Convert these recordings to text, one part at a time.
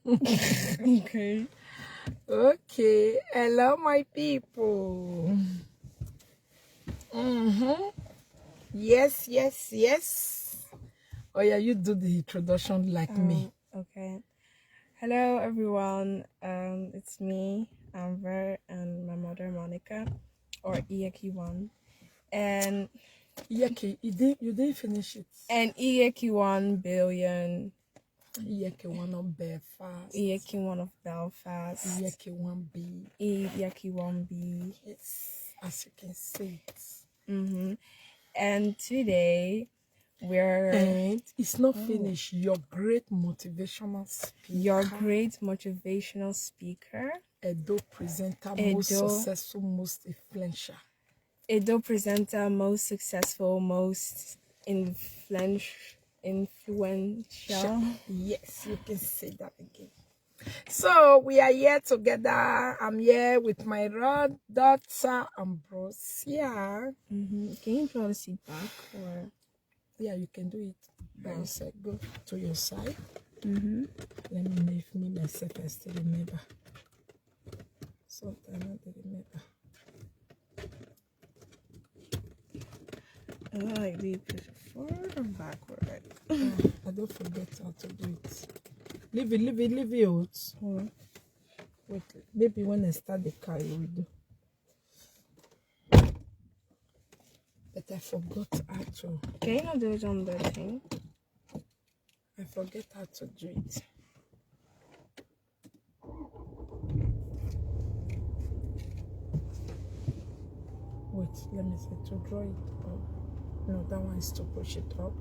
Okay. Okay. Hello, my people. Yes, yes, yes. Oh yeah, you do the introduction like me. Okay. Hello, everyone. It's me, Amber, and my mother, Monica, or Iyeki1. And Yeke, you didn't finish it. Iyeki1 billion. Yeke one of Belfast. Iyeki1 of Belfast. Yeke one B. Iyeki1B. Yes, as you can see it. And today, And it's not finished. Your great motivational speaker. Your great motivational speaker. Edo presenter, most successful, most influential. Edo presenter, most successful, most influential. Yes, you can say that again. So we are here together. I'm here with my daughter Ambrosia. Can you draw the seat back, or? Yeah, you can do it by yourself. Go to your side. Let me know if me myself I still remember. Sometimes I don't remember. Like, do you push it forward or backward? I don't forget how to do it. Leave it out. Wait, maybe when I start the car, you will do. But I forgot how to. Can you not do it on the thing? I forget how to do it. Wait, let me see, to draw it up. No, that one is to push it up.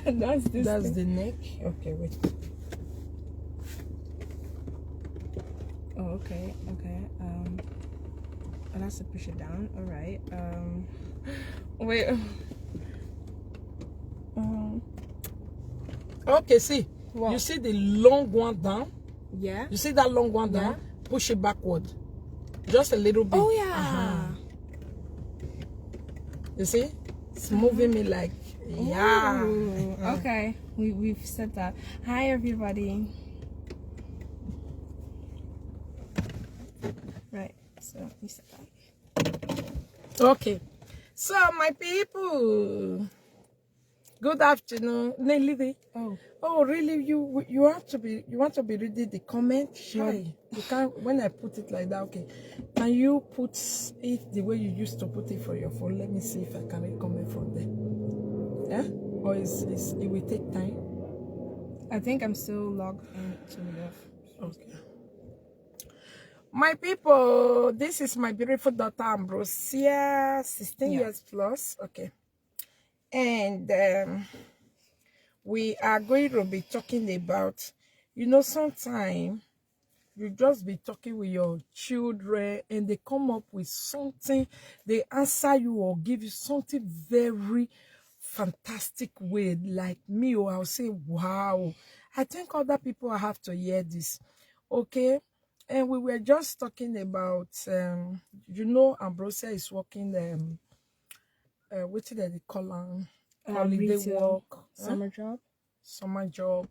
That's the neck. Okay, wait. Oh, okay. I'll have to push it down. All right. Wait. Okay, see. What? You see the long one down? Yeah. You see that long one down? Push it backward. Just a little bit. Oh yeah. You see? It's moving me like, yeah. Ooh, okay. We've said that. Hi everybody. Right. So we said that. Okay. So my people, good afternoon. Nelly. Oh, really? You want to be reading the comment? Shy. You can't. When I put it like that, okay. Can you put it the way you used to put it for your phone? Let me see if I can read comment from there. Yeah? Or it will take time? I think I'm still logged into the. Okay. My people, this is my beautiful daughter Ambrosia, 16 years plus. Okay. And we are going to be talking about, sometimes you just be talking with your children and they come up with something, they answer you or give you something very fantastic way. Like me, or I'll say, wow, I think other people have to hear this. Okay. And we were just talking about, Ambrosia is working, what did they call holiday work, summer job.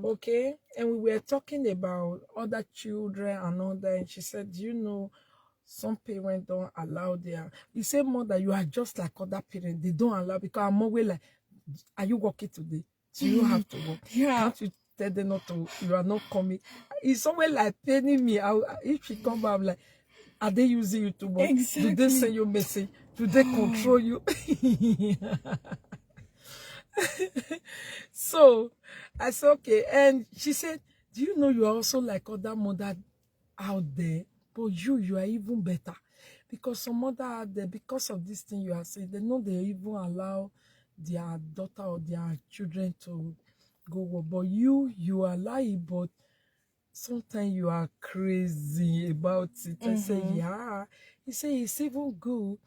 Okay. And we were talking about other children and all that, and she said, some parents don't allow you say, mother, you are just like other parents, they don't allow, because I'm always like, are you working today? Do you have to work? Can't you tell them not to, you are not coming? It's always like paining me. If she come back, I'm like, are they using you too much? Exactly. Do they send you message? Do they control you? So I said, okay. And she said, do you know you are also like other mother out there? But you are even better. Because some mother out there, because of this thing you are saying, they know they even allow their daughter or their children to go work. But you allow it, but sometimes you are crazy about it. I say, yeah. He said, it's even good.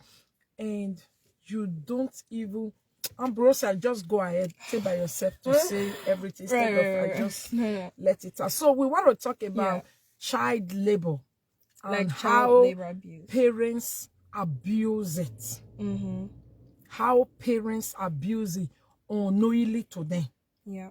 And you don't even, Ambrosia, just go ahead, say by yourself to say everything instead of I just let it out. So we want to talk about child labor, Like and child labor abuse. Parents abuse it. How parents abuse it unknowingly to them. Yeah.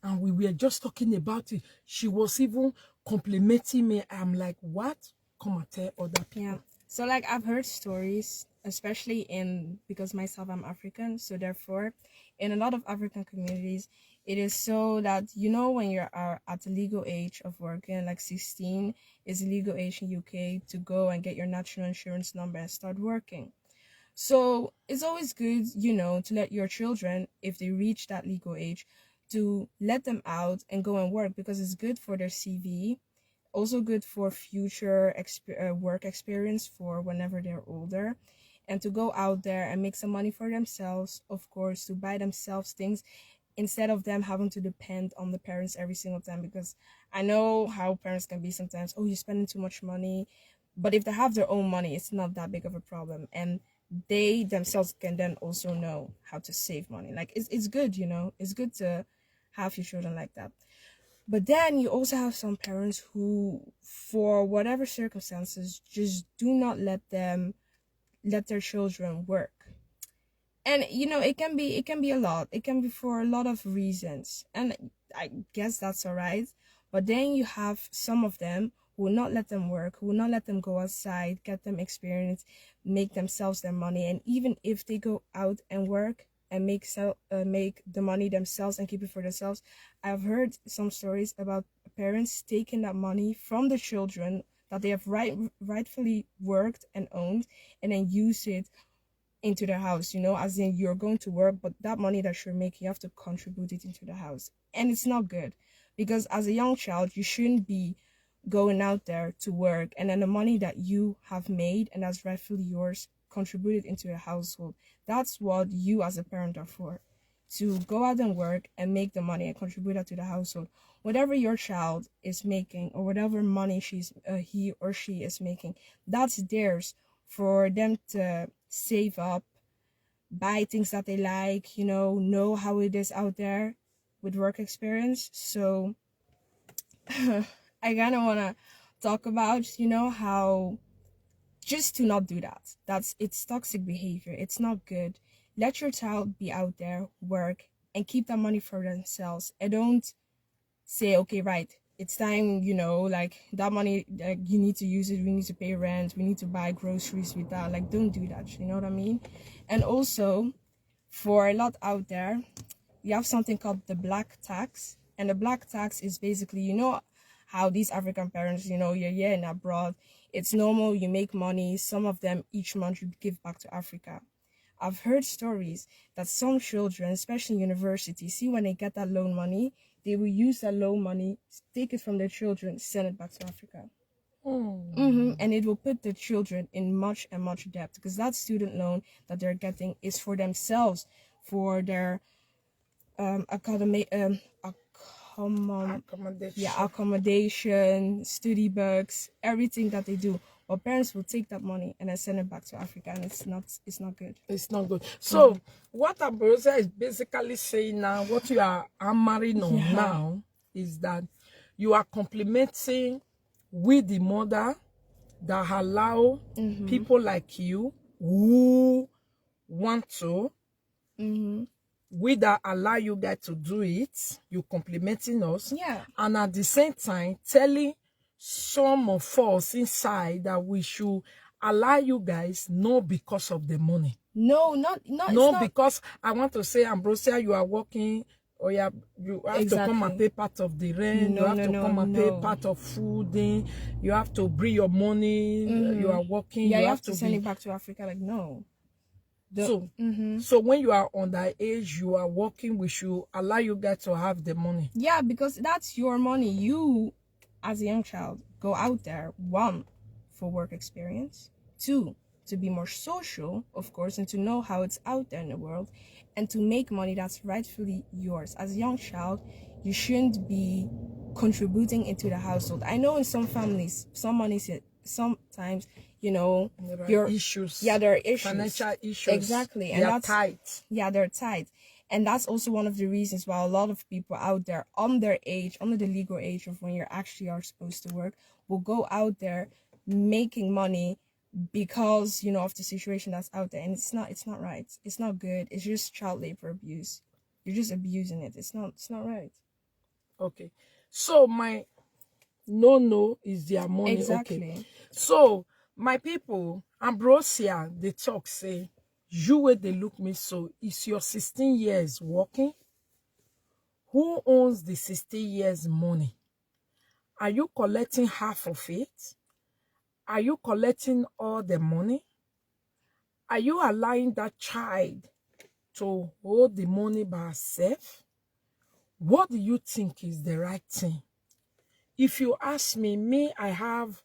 And we were just talking about it. She was even complimenting me. I'm like, what? Come and tell other Yeah. people. So like I've heard stories, especially in because myself I'm African, so therefore in a lot of African communities, it is so that when you are at the legal age of working, like 16 is the legal age in UK to go and get your national insurance number and start working. So it's always good, to let your children, if they reach that legal age, to let them out and go and work because it's good for their CV, also good for future work experience for whenever they're older, and to go out there and make some money for themselves, of course, to buy themselves things instead of them having to depend on the parents every single time. Because I know how parents can be sometimes, oh, you're spending too much money. But if they have their own money, it's not that big of a problem. And they themselves can then also know how to save money. Like it's good, it's good to have your children like that. But then you also have some parents who, for whatever circumstances, just do not let their children work. And it can be a lot. It can be for a lot of reasons. And I guess that's all right. But then you have some of them who will not let them work, who will not let them go outside, get them experience, make themselves their money. And even if they go out and work and make the money themselves and keep it for themselves, I've heard some stories about parents taking that money from the children that they have rightfully worked and owned, and then use it into the house, as in you're going to work, but that money that you're making, you have to contribute it into the house. And it's not good, because as a young child, you shouldn't be going out there to work and then the money that you have made and that's rightfully yours contributed into a household. That's what you as a parent are for, to go out and work and make the money and contribute that to the household. Whatever your child is making, or whatever money he or she is making, that's theirs, for them to save up, buy things that they like, know how it is out there with work experience. So I kind of want to talk about, how just to not do that. It's toxic behavior. It's not good. Let your child be out there, work, and keep that money for themselves. And don't say, okay, right, it's time, like that money, like you need to use it. We need to pay rent. We need to buy groceries with that. Like, don't do that. You know what I mean? And also, for a lot out there, you have something called the black tax. And the black tax is basically, how these African parents, you're here and abroad. It's normal, you make money. Some of them each month you give back to Africa. I've heard stories that some children, especially in university, see when they get that loan money, they will use that loan money, take it from their children, send it back to Africa. And it will put the children in much and much debt, because that student loan that they're getting is for themselves, for their accommodation, study books, everything that they do. But parents will take that money and then send it back to Africa, and it's not good. It's not good. So what Abúse is basically saying now, what you are hammering on now, is that you are complimenting with the mother that allow people like you who want to, we that allow you guys to do it, you complimenting us, and at the same time telling some of us inside that we should allow you guys, no, because of the money. No, No, because I want to say, Ambrosia, you are working, or you have to come and pay part of the rent. You have to come and pay part of food. You have to bring your money. You are working. Yeah, you have to send it back to Africa. Like, no. So when you are on that age, you are working, we should allow you guys to have the money. Yeah, because that's your money. You, as a young child, go out there, one, for work experience, two, to be more social, of course, and to know how it's out there in the world, and to make money that's rightfully yours. As a young child, you shouldn't be contributing into the household. I know in some families, sometimes, there are issues. Yeah, there are issues. Financial issues. Exactly. And that's tight. Yeah, they're tight. And that's also one of the reasons why a lot of people out there under the legal age of when you actually are supposed to work, will go out there making money because, of the situation that's out there. And it's not right. It's not good. It's just child labor abuse. You're just abusing it. It's not right. Okay. So my no is their money. Exactly. Okay. So my people, Ambrosia, they talk say, you where they look me so is your 16 years working? Who owns the 16 years money? Are you collecting half of it? Are you collecting all the money? Are you allowing that child to hold the money by herself? What do you think is the right thing? If you ask me, I have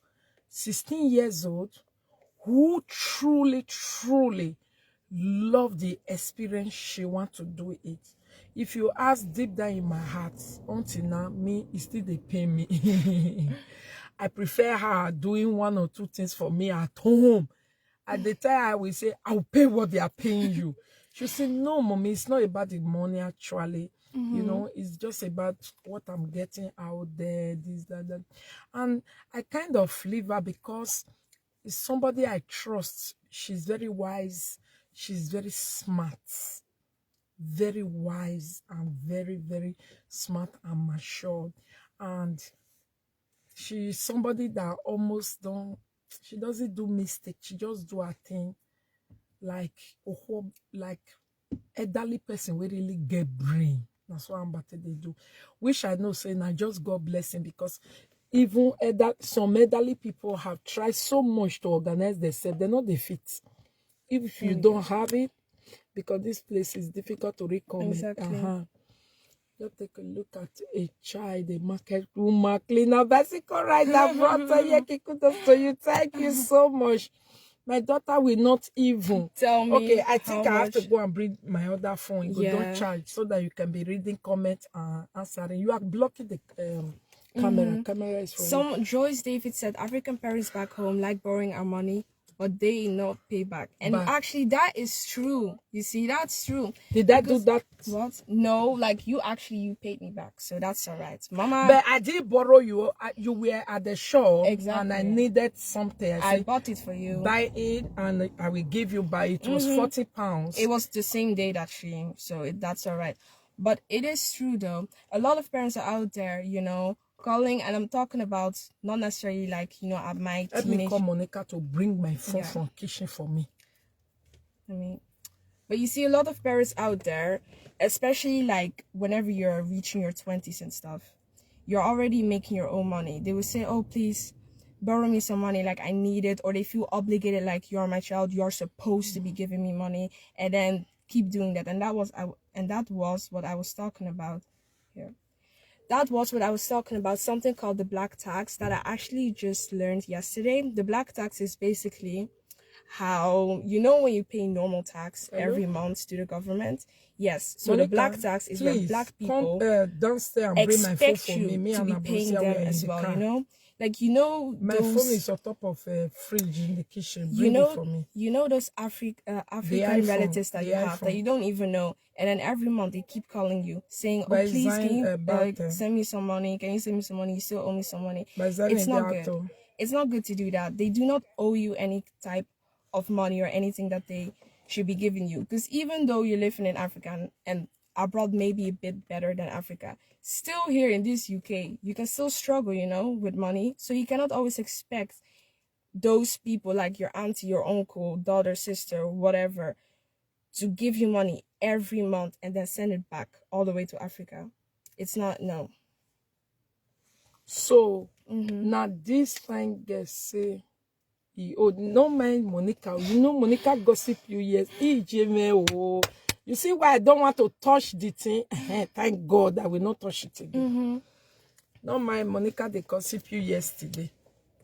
16 years old who truly love the experience she want to do it. If you ask deep down in my heart, until now, me, it still they pay me. I prefer her doing one or two things for me at home. At the time, I will say, I'll pay what they are paying you. She'll say, no, mommy, it's not about the money, actually. You know, it's just about what I'm getting out there, this, that. And I kind of leave her because it's somebody I trust. She's very wise. She's very smart. Very wise and very smart and matured. And she's somebody that almost she doesn't do mistake. She just do her thing like elderly person will really get brain. That's what I'm about to do. Which I know saying I just God bless him, because even some elderly people have tried so much to organize themselves. They're not the fit. If you don't have it, because this place is difficult to recommend. Exactly. Just take a look at a child, a market woman, cleaner, bicycle rider, brother, so you. Thank you so much. My daughter will not even tell me. Okay, I think I have to much. go and bring my other phone. Go, don't charge, so that you can be reading comments and answering. You are blocking the camera. Camera is for Joyce David said African parents back home like borrowing our money, but they not pay back. And actually, that is true. You see, that's true. Did I do that? What? No, like you paid me back, so that's all right, Mama. But I did borrow you. You were at the shop, exactly, and I needed something. I bought it for you. Buy it, and I will give you. Buy it. It was £40. It was the same day that so that's all right. But it is true though. A lot of parents are out there, you know, calling, and I'm talking about not necessarily like, you know, at my Let me call Monica to bring my phone from kitchen for me. But you see a lot of parents out there, especially like whenever you're reaching your 20s and stuff, you're already making your own money. They will say, oh, please borrow me some money, like I need it, or they feel obligated, like you're my child, you're supposed to be giving me money, and then keep doing that. And that was what I was talking about here. That was what I was talking about, something called the black tax that I actually just learned yesterday. The black tax is basically how, you know, when you pay normal tax every month to the government. Yes, so Monica, the black tax is where black people downstairs and bring my phone for me to be paying them as well, you know. Like, you know, my phone is on top of a fridge in the kitchen. Bring it for me. You know those African relatives that you have that you don't even know, and then every month they keep calling you saying, "Oh, please, can you send me some money? Can you send me some money? You still owe me some money." It's not good. It's not good to do that. They do not owe you any type of money or anything that they should be giving you, because even though you're living in Africa and abroad may be a bit better than Africa, still here in this UK, you can still struggle, you know, with money. So you cannot always expect those people like your auntie, your uncle, daughter, sister, whatever, to give you money every month and then send it back all the way to Africa. It's not, no. So, now this fine girl say, oh, no mind Monica. You know Monica gossip you, yes. You see why I don't want to touch the thing? Thank God I will not touch it again. No mind Monica, they gossip you yesterday.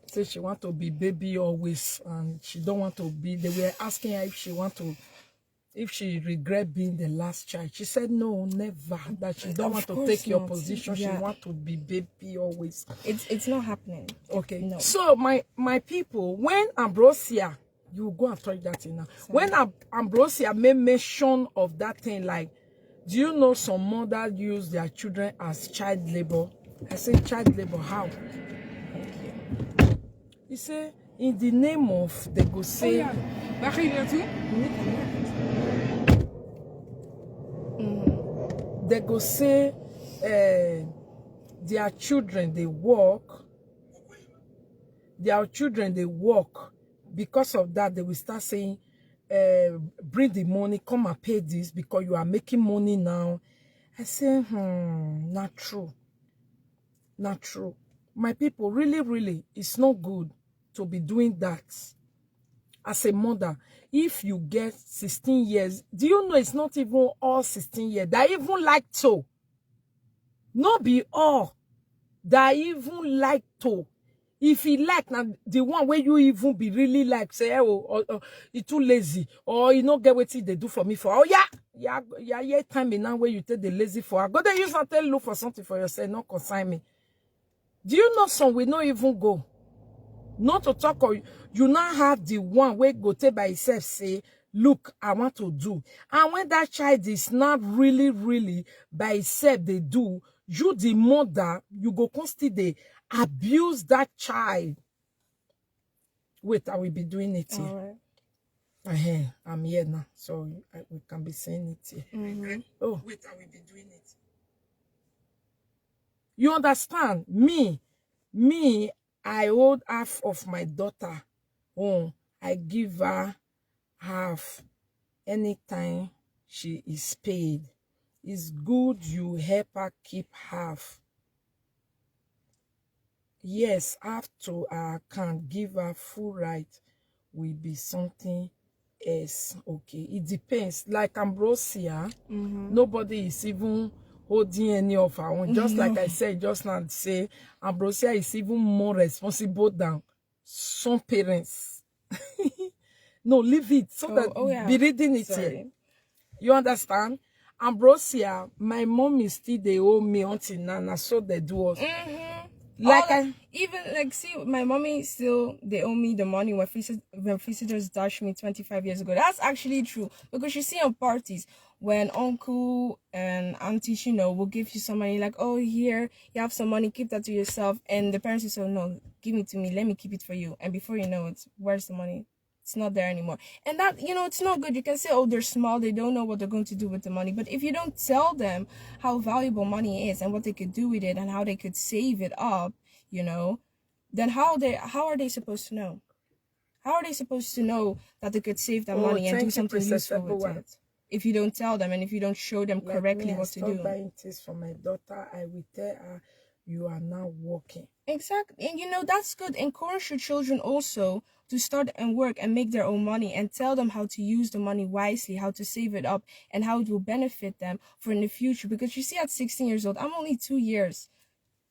Say she want to be baby always, and she don't want to be. They were asking her if she regret being the last child. She said no, never. That she don't want to take your position. Yeah. She want to be baby always. It's not happening. Okay. No. So my people, when Ambrosia, you go and touch that thing now. Sorry. When Ambrosia made mention of that thing, like, do you know some mothers use their children as child labor? I say child labor, how? You say, in the name of, they go say, they go say their children they work, because of that they will start saying bring the money, come and pay this because you are making money now. I say not true, not true. My people, really it's not good to be doing that. As a mother, if you get 16 years, do you know it's not even all 16 years that even like to, not be all that even like to. If he like now the one where you even be really like say or you too lazy or you not get what they do for me for, oh yeah time now where you take the lazy for, I go there use and tell look for something for yourself, not consign me. Do you know some will not even go? Not to talk, or you now have the one where go take by itself say, look, I want to do. And when that child is not really by itself they do, you the mother, you go constantly abuse that child. Wait, I will be doing it here. All right. I'm here now, so we can be saying it here. Oh, wait, I will be doing it. You understand? Me, I hold half of my daughter. Oh, I give her half anytime she is paid. It's good you help her keep half. Yes, after I can't give her full right will be something else. Okay, it depends. Like Ambrosia, nobody is even holding any of her own. Just like I said just now, say Ambrosia is even more responsible than some parents. No, leave it so that be reading it here. You understand? Ambrosia, my mom is still they owe me until now, so they do us. Like even like see my mommy still they owe me the money when visitors dashed me 25 years ago. That's actually true because you see on parties when uncle and auntie will give you some money, like, oh, here you have some money, keep that to yourself, and the parents will say, no, give it to me, let me keep it for you, and before you know it, where's the money? It's not there anymore. And that, it's not good. You can say, oh, they're small, they don't know what they're going to do with the money. But if you don't tell them how valuable money is and what they could do with it and how they could save it up, then how are they supposed to know? How are they supposed to know that they could save that money and do something useful with it? If you don't tell them and if you don't show them correctly what to do. Buying things for my daughter, I will tell her, you are now working. Exactly. And that's good. Encourage your children also to start and work and make their own money, and tell them how to use the money wisely, how to save it up, and how it will benefit them for in the future. Because you see, at 16 years old, I'm only 2 years,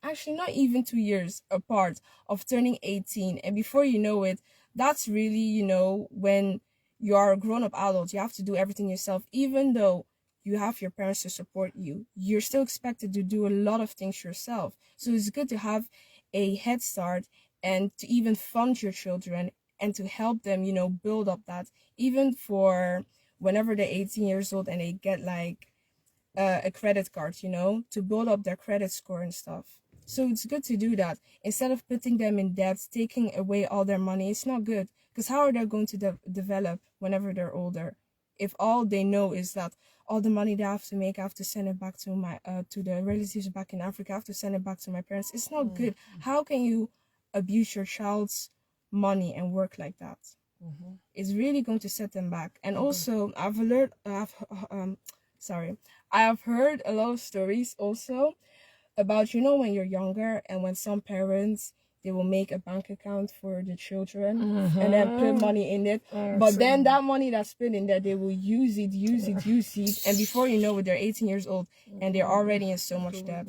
actually not even 2 years apart of turning 18. And before you know it, that's really, when you are a grown-up adult, you have to do everything yourself. Even though you have your parents to support you, you're still expected to do a lot of things yourself. So it's good to have a head start and to even fund your children and to help them, build up that, even for whenever they're 18 years old and they get like a credit card, to build up their credit score and stuff. So it's good to do that instead of putting them in debt, taking away all their money. It's not good, because how are they going to develop whenever they're older if all they know is that all the money they have to make, I have to send it back to my to the relatives back in Africa, I have to send it back to my parents? It's not good. How can you abuse your child's money and work like that? It's really going to set them back. And also I have heard a lot of stories also about, when you're younger and when some parents, they will make a bank account for the children and then put money in it. But then that money that's put in there, they will use it. And before you know it, they're 18 years old and they're already in so much debt.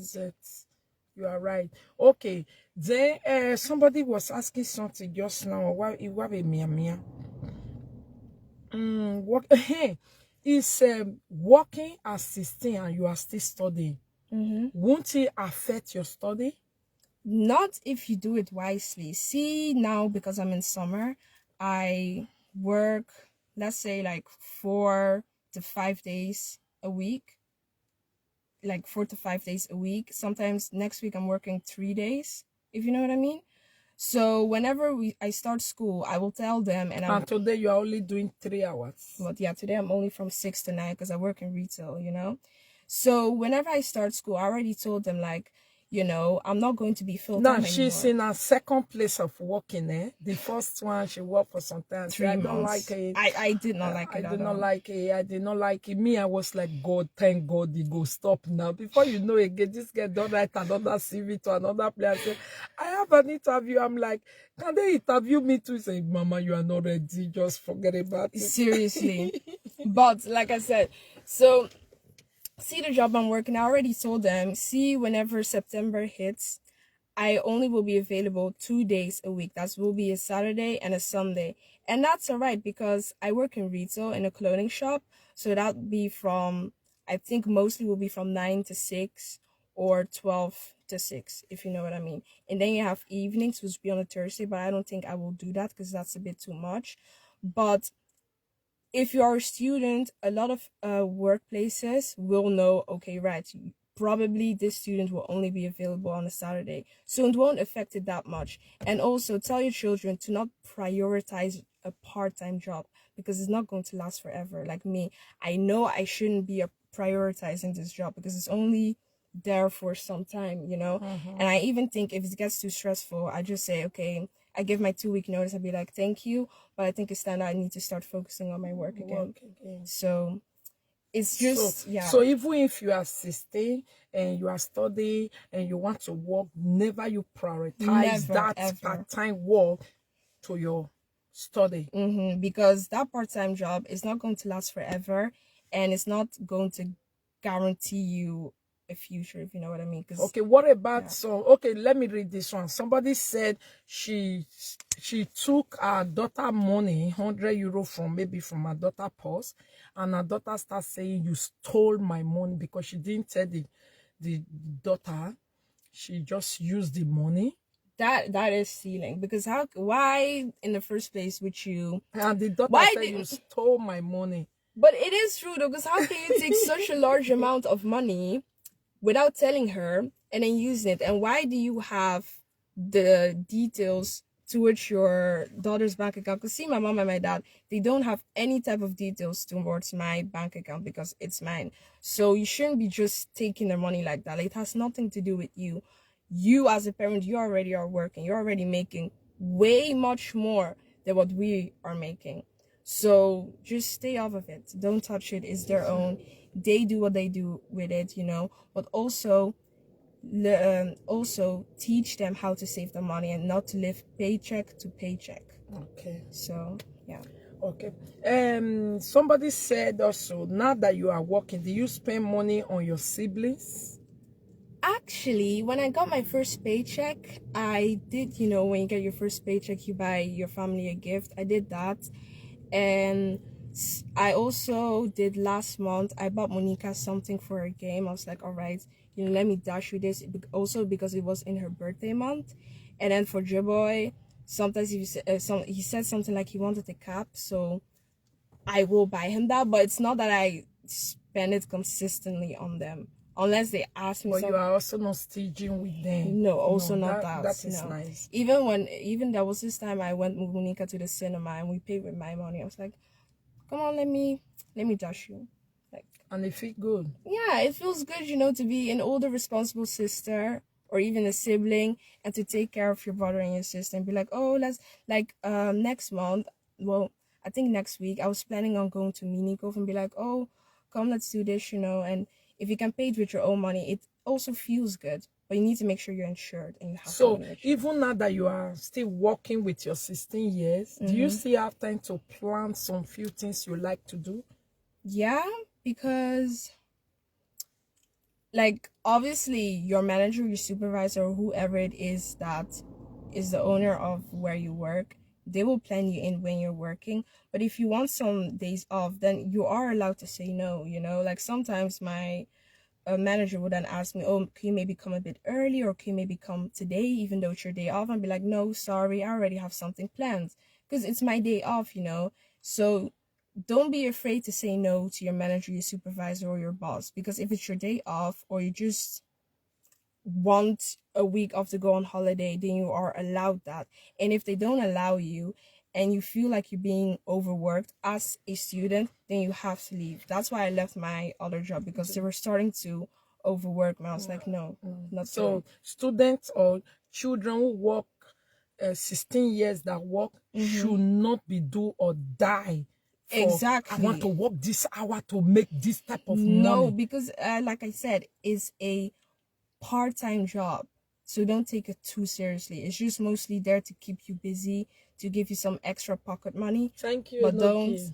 You are right. Okay. Then somebody was asking something just now. Is working as 16 and you are still studying. Won't it affect your study? Not if you do it wisely. See, now because I'm in summer, I work, let's say, like 4 to 5 days a week. Like 4 to 5 days a week. Sometimes next week I'm working 3 days, if you know what I mean. So whenever I start school, I will tell them. And today you are only doing 3 hours. But yeah, today I'm only from 6 to 9 because I work in retail, So whenever I start school, I already told them, like, I'm not going to be full Now time she's anymore. in her second place of working, eh? The first one she worked for some time. Say, I don't like 3 months. it. I did not like I it did at not all. like it. I did not like it. Me, I was like, God, thank God, it go stop now. Before you know it, this girl don't write another CV to another place. I say, I have an interview. I'm like, can they interview me too? Say, Mama, you are not ready. Just forget about it. Seriously. But like I said, so see the job I'm working. I already told them, see, whenever September hits, I only will be available 2 days a week. That will be a Saturday and a Sunday. And that's all right because I work in retail in a clothing shop. So that'll be from, I think mostly will be from 9 to 6 or 12 to 6, if you know what I mean. And then you have evenings, which will be on a Thursday, but I don't think I will do that because that's a bit too much. But if you are a student, a lot of workplaces will know, okay, right, probably this student will only be available on a Saturday. So it won't affect it that much. And also tell your children to not prioritize a part-time job because it's not going to last forever. Like me, I know I shouldn't be prioritizing this job because it's only there for some time. And I even think if it gets too stressful, I just say, okay, I give my 2 week notice. I'd be like, thank you, but I think it's time that I need to start focusing on my work again. So it's just, yeah. So even if you are 16 and you are studying and you want to work, never you prioritize that part-time work to your study. Because that part-time job is not going to last forever and it's not going to guarantee you a future, if you know what I mean. Okay, what about okay, let me read this one. Somebody said she took her daughter money, €100 from her daughter purse, and her daughter starts saying, you stole my money, because she didn't tell the daughter. She just used the money. That is stealing, because why in the first place would you? And the daughter said, you stole my money. But it is true though, because how can you take such a large amount of money without telling her and then using it? And why do you have the details towards your daughter's bank account? Because see, my mom and my dad, they don't have any type of details towards my bank account because it's mine. So you shouldn't be just taking their money like that. Like, it has nothing to do with you. You as a parent, you already are working. You're already making way much more than what we are making. So just stay off of it. Don't touch it. It's their own. They do what they do with it, but also teach them how to save the money and not to live paycheck to paycheck. Okay. So yeah. Okay. Somebody said also, now that you are working, do you spend money on your siblings? Actually, when I got my first paycheck, I did, when you get your first paycheck, you buy your family a gift. I did that. And I also did last month, I bought Monica something for her game. I was like, all right, let me dash you this. Also because it was in her birthday month. And then for J-Boy, sometimes he said something like he wanted a cap, so I will buy him that. But it's not that I spend it consistently on them. Unless they ask me. But you are also not staging with them. No, also not that. That is nice. Even there was this time I went with Monica to the cinema and we paid with my money. I was like, come on, let me dash you. Like, and it feels good. Yeah, it feels good, to be an older responsible sister or even a sibling and to take care of your brother and your sister and be like, oh, let's next month. Well, I think next week I was planning on going to Minigolf and be like, oh, come, let's do this, and if you can pay it with your own money, it also feels good. But you need to make sure you're insured and you have. So even now that you are still working with your 16 years, do you still have time to plan some few things you like to do? Yeah, because obviously your manager, your supervisor, or whoever it is that is the owner of where you work, they will plan you in when you're working. But if you want some days off, then you are allowed to say no. Sometimes my manager would then ask me, oh, can you maybe come a bit early, or can you maybe come today even though it's your day off? And be like, no, sorry, I already have something planned because it's my day off. So don't be afraid to say no to your manager, your supervisor, or your boss, because if it's your day off or you just want a week off to go on holiday, then you are allowed that. And if they don't allow you and you feel like you're being overworked as a student, then you have to leave. That's why I left my other job, because they were starting to overwork me. I was like, no, not So good. students or children who work 16 years that work should not be do or die for I want to Exactly. work this hour to make this type of No, money. because like I said, it's a part-time job. So don't take it too seriously. It's just mostly there to keep you busy, to give you some extra pocket money. Thank you, But Enoki.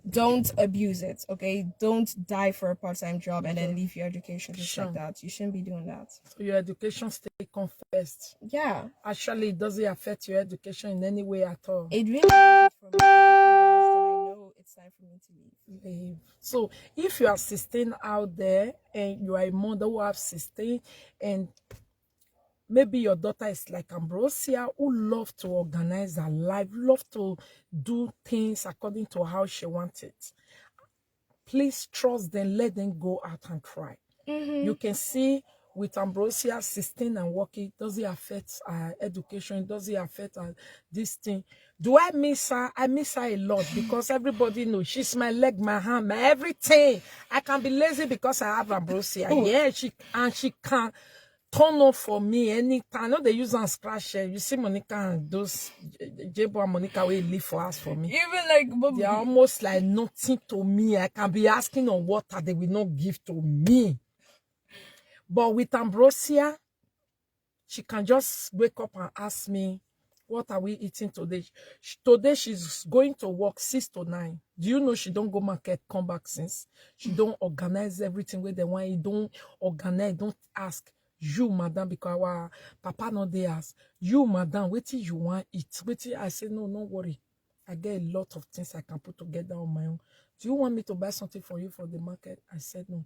don't abuse it, okay? Don't die for a part-time job and then leave your education just like that. You shouldn't be doing that. So your education stay confessed. Yeah. Actually, it doesn't affect your education in any way at all. It really doesn't for me. But if it does, then I know it's time for me to leave. So if you are 16 out there and you are a mother who have 16 and maybe your daughter is like Ambrosia, who love to organize her life, love to do things according to how she wants it, please trust them, let them go out and try. You can see with Ambrosia 16 and working, does it affect her education? Does it affect her this thing? Do I miss her? I miss her a lot because everybody knows she's my leg, my hand, my everything. I can be lazy because I have Ambrosia. Yeah, she can turn up for me anytime. I know they use and scratch her. You see Monica and those Jebo and Monica will leave for us for me. Even like they are almost like nothing to me. I can be asking on water, they will not give to me. But with Ambrosia, she can just wake up and ask me, what are we eating today? Today she's going to work 6 to 9. Do you know she don't go market, come back since? She don't organize everything where they want. You don't organize, don't ask. You, madam, because our papa not there ask. You, madam, what you want eat? I say, no, don't worry. I get a lot of things I can put together on my own. Do you want me to buy something for you for the market? I said no.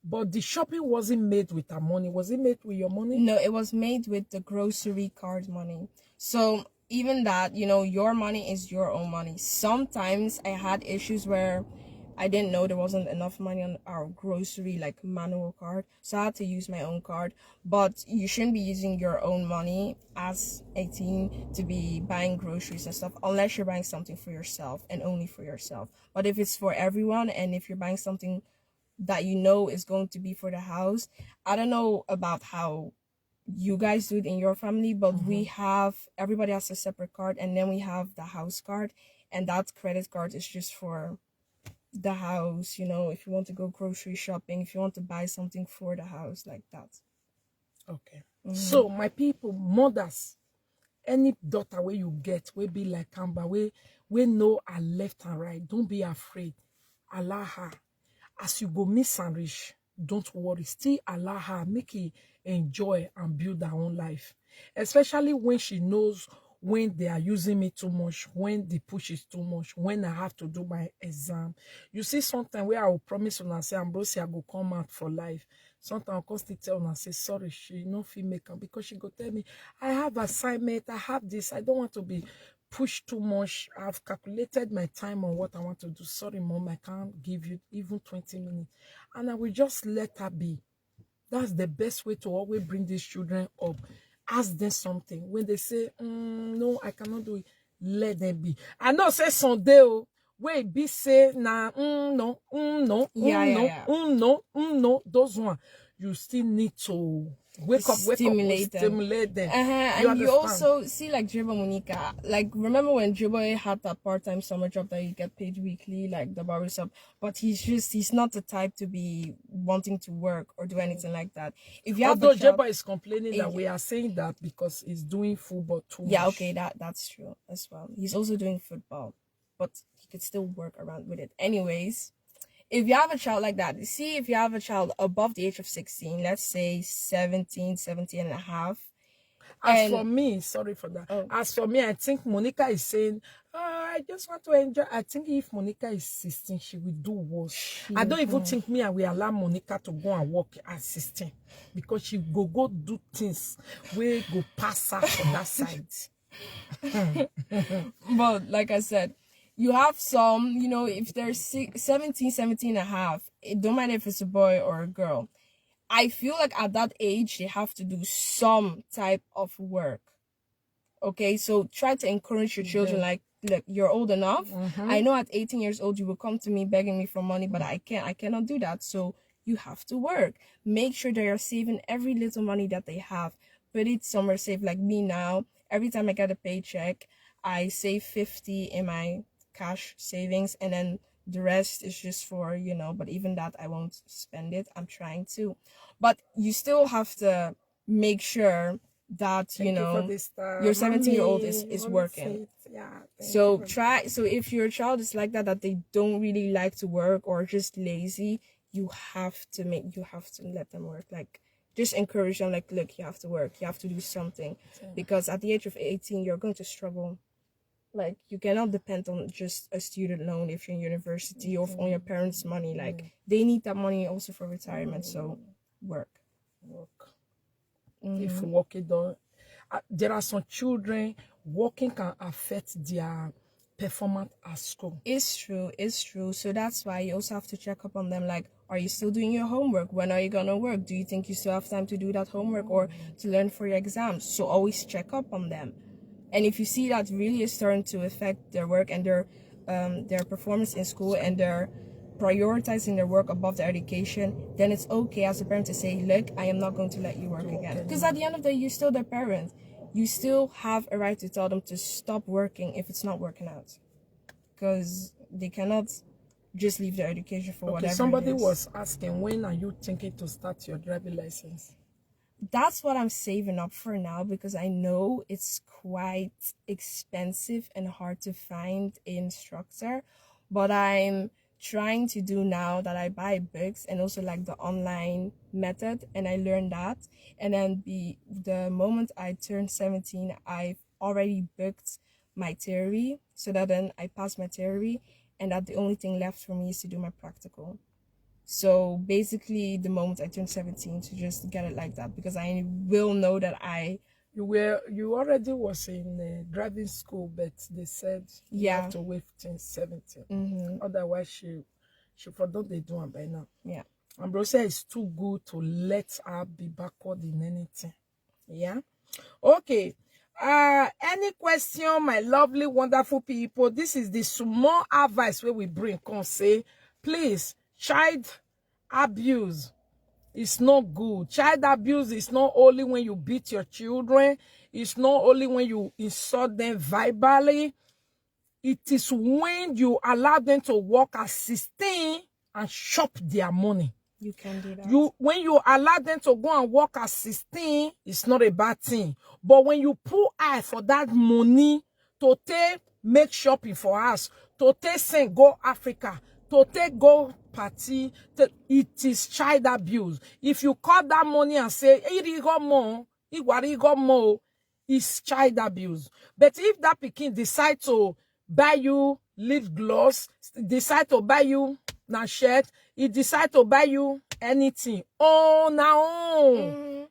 But the shopping wasn't made with her money. Was it made with your money? No, it was made with the grocery card money. So even that, you know, your money is your own money. Sometimes I had issues where I didn't know there wasn't enough money on our grocery, like manual card. So I had to use my own card. But you shouldn't be using your own money as a teen to be buying groceries and stuff, unless you're buying something for yourself and only for yourself. But if it's for everyone, and if you're buying something that you know is going to be for the house, I don't know about how you guys do it in your family, but we have, everybody has a separate card, and then we have the house card, and that credit card is just for the house, you know, if you want to go grocery shopping, if you want to buy something for the house, like that. Okay. So my people, mothers, any daughter where you get will be like Amber, we know her left and right. Don't be afraid. Allow her. As you go miss and rich, don't worry. Still allow her, make it enjoy and build her own life. Especially when she knows when they are using me too much, when the push is too much, when I have to do my exam. You see, sometimes where I will promise when I say Ambrosia will come out for life. Sometimes I'll constantly tell her and say, sorry, she no fit make her, because she go tell me, I have assignment, I have this, I don't want to be push too much. I've calculated my time on what I want to do. Sorry, mom, I can't give you even 20 minutes. And I will just let her be. That's the best way to always bring these children up. Ask them something. When they say, no, I cannot do it, let them be. I know say Sunday, wait, be say, nah, no, no, no, those one. You still need to wake up, stimulate them. And you also see, like Dribble Monica, like remember when Dribble had that part-time summer job that you get paid weekly, like the barber shop, but he's not the type to be wanting to work or do anything like that. If you have Although a job, Jeba is complaining that we are saying that because he's doing football too yeah, much. okay, that's true as well. He's also doing football, but he could still work around with it. Anyways, if you have a child like that, see, if you have a child above the age of 16, let's say 17 and a half. As for me, sorry for that. As for me, I think Monica is saying, I just want to enjoy. I think if Monica is 16, she will do worse. I don't even think me, I will allow Monica to go and work at 16. Because she go do things where go pass her from that side. But like I said, you have some, you know, if they're 17 and a half, it don't matter if it's a boy or a girl. I feel like at that age, they have to do some type of work. Okay, so try to encourage your children, like, look, you're old enough. I know at 18 years old you will come to me begging me for money, but I cannot do that. So you have to work. Make sure they are saving every little money that they have. Put it somewhere safe. Like me now, every time I get a paycheck, I save 50 in my cash savings, and then the rest is just for, but even that I won't spend it. I'm trying to. But you still have to make sure that Thank you for this, your 17-year-old mommy. is Mommy working. said, yeah, So if your child is like that they don't really like to work or just lazy, you have to let them work. Like, just encourage them, like, look, you have to work, you have to do something, because at the age of 18 you're going to struggle. Like, you cannot depend on just a student loan if you're in university, or on your parents' money. Like, they need that money also for retirement. So work. If working don't, there are some children working can affect their performance at school. It's true. So that's why you also have to check up on them. Like, are you still doing your homework? When are you gonna work? Do you think you still have time to do that homework or to learn for your exams? So always check up on them. And if you see that really is starting to affect their work and their performance in school, and they're prioritizing their work above their education, then it's okay as a parent to say, look, I am not going to let you work again. Because at the end of the day, you're still their parent. You still have a right to tell them to stop working if it's not working out. Because they cannot just leave their education for whatever. Somebody was asking, when are you thinking to start your driving license? That's what I'm saving up for now, because I know it's quite expensive and hard to find an instructor. But I'm trying to do now that I buy books and also like the online method, and I learned that. And then the moment I turn 17, I've already booked my theory, so that then I pass my theory, and that the only thing left for me is to do my practical. So basically, the moment I turn 17, to just get it like that, because I will know that you already was in driving school, but they said you have to wait till 17. Otherwise, she forgot they do it by now. Yeah. And bro said it's too good to let her be backward in anything. Yeah. Okay. Any question, my lovely, wonderful people? This is the small advice where we bring. Come say, please, child abuse is not good. Child abuse is not only when you beat your children. It's not only when you insult them verbally. It is when you allow them to work at 16 and shop their money. You can do that. When you allow them to go and work at 16, it's not a bad thing. But when you put eye for that money to make shopping for us, to send go Africa, to go party, it is child abuse. If you call that money and say, it's child abuse. But if that pikin decide to buy you lip gloss, decide to buy you na shirt, he decide to buy you anything,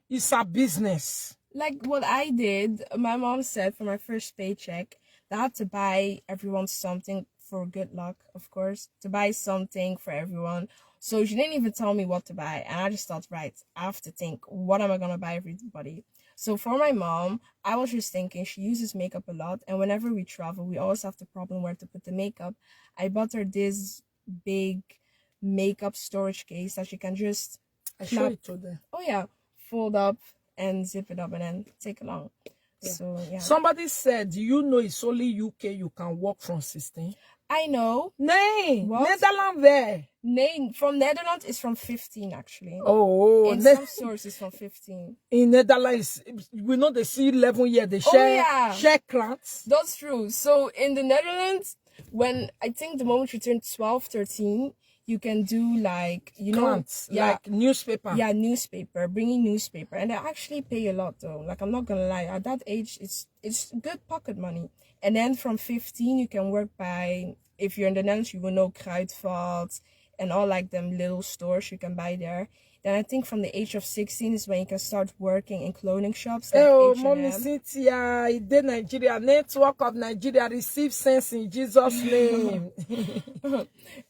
it's a business. Like what I did, my mom said for my first paycheck, that I had to buy everyone something for good luck, of course, to buy something for everyone. So she didn't even tell me what to buy, and I just thought, right, I have to think, what am I gonna buy everybody? So for my mom, I was just thinking, she uses makeup a lot, and whenever we travel, we always have the problem where to put the makeup. I bought her this big makeup storage case that she can just show it to them. Oh yeah, fold up and zip it up and then take along. Yeah. So yeah. Somebody said, you know, it's only UK you can work from 16. I know. Nee, Netherlands there. Nee, from Netherlands is from 15 actually. Oh, in some sources from 15. In Netherlands, we know they see 11 years, they share crowns. That's true. So in the Netherlands, when I think the moment you turn 12, 13, you can do like, Grants, like newspaper. Yeah, newspaper, bringing newspaper. And they actually pay a lot though. Like, I'm not gonna lie, at that age, it's good pocket money. And then from 15, you can work by, if you're in the Netherlands, you will know Kruidvat and all like them little stores you can buy there. Then I think from the age of 16 is when you can start working in clothing shops like Oh, Mommy H&M. Cynthia, the Nigeria network of Nigeria receive sense in Jesus' name.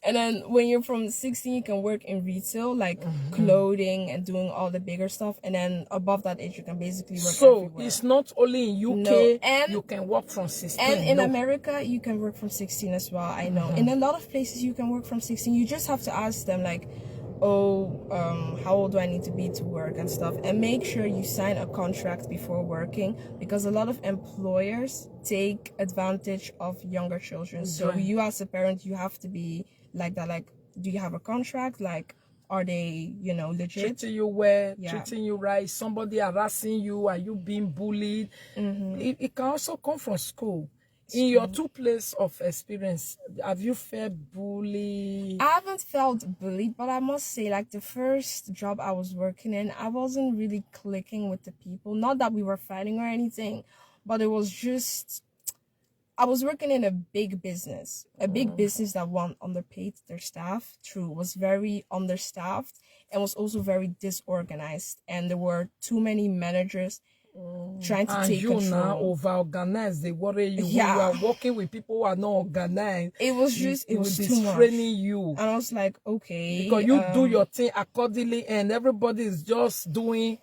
And then when you're from 16, you can work in retail, like clothing and doing all the bigger stuff. And then above that age, you can basically work So everywhere. it's not only in UK, No, and you can work from 16. And in no. America, you can work from 16 as well. I know. In a lot of places, you can work from 16. You just have to ask them, like, oh, how old do I need to be to work and stuff. And make sure you sign a contract before working, because a lot of employers take advantage of younger children. So Right. you as a parent, you have to be like that. Like, do you have a contract? Like, are they, you know, legit? Treating you well, Yeah. treating you right, somebody harassing you, are you being bullied? It can also come from school. In your two places of experience, have you felt bullied? I haven't felt bullied, but I must say, like, the first job I was working in, I wasn't really clicking with the people. Not that we were fighting or anything, but it was just, I was working in a big business that underpaid their staff. True, was very understaffed and was also very disorganized. And there were too many managers trying to take control. And you now over-organized, they worry you. Yeah. When you are working with people who are not organized, it was just, it was too much. straining you. And I was like, okay. Because you do your thing accordingly and everybody is just doing,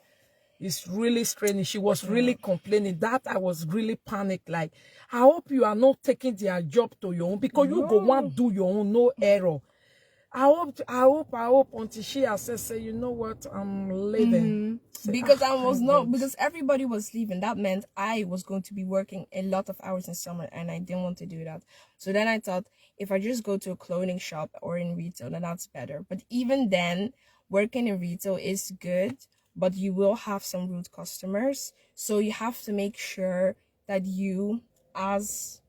it's really straining. She was really complaining. That I was really panicked. Like, I hope you are not taking their job to your own, because you go want to do your own, no error. I hope until she has said, you know what, I'm leaving. Because I was not, because everybody was leaving. That meant I was going to be working a lot of hours in summer, and I didn't want to do that. So then I thought, if I just go to a clothing shop or in retail, then that's better. But even then, working in retail is good, but you will have some rude customers. So you have to make sure that you, as